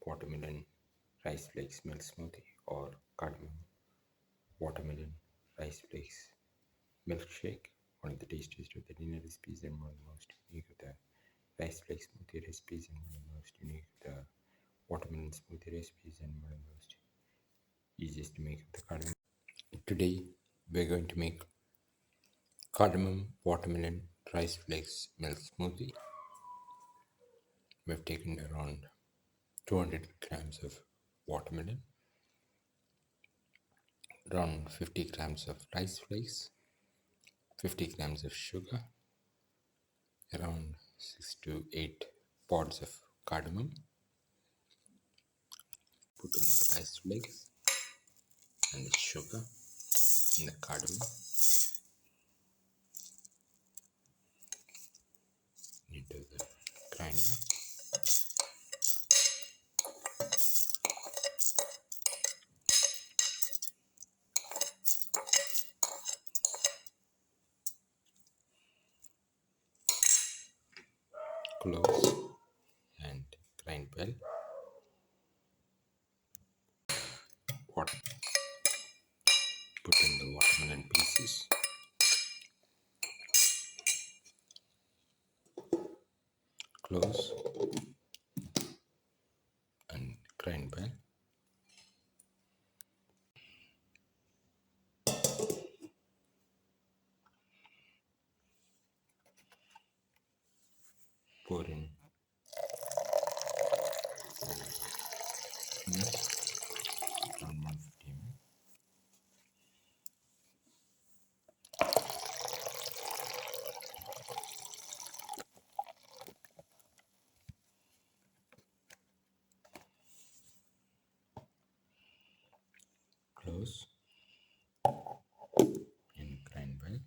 watermelon rice flakes milk smoothie or cardamom watermelon rice flakes milkshake, one of the tastiest of the dinner recipes and one of the most unique of the rice flakes smoothie recipes and one of the most unique of the watermelon smoothie recipes and one of the most easiest to make of the cardamom. Today we're going to make cardamom watermelon rice flakes milk smoothie. We've taken around 200 grams of watermelon, around 50 grams of rice flakes, 50 grams of sugar, around 6 to 8 pods of cardamom. Put in the rice flakes and the sugar and the cardamom into the grinder. Close and grind well. Put in the watermelon pieces. Close and grind well. Pour in milk, around 150 ml. Close and grind well.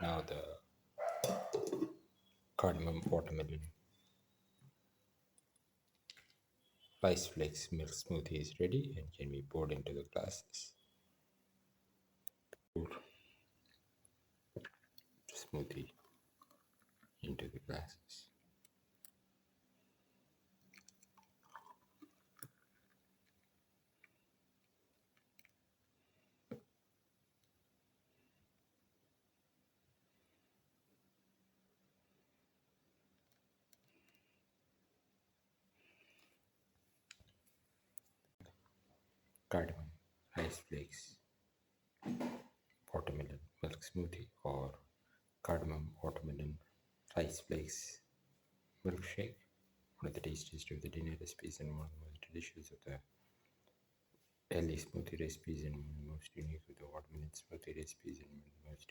Now the cardamom watermelon rice flakes milk smoothie is ready and can be poured into the glasses. Pour the smoothie into the glasses. Cardamom rice flakes watermelon milk smoothie or cardamom watermelon rice flakes milkshake, one of the tastiest of the dinner recipes and one of the most delicious of the early smoothie recipes and one of the most unique of the watermelon smoothie recipes and one of the most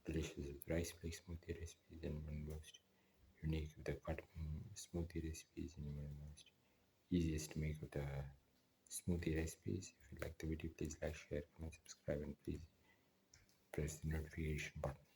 delicious of the rice flake smoothie recipes and one of the most unique of the cardamom smoothie recipes and one of the most easiest to make of the smoothie recipes. If you like the video, please like, share, comment, subscribe, and please press the notification button.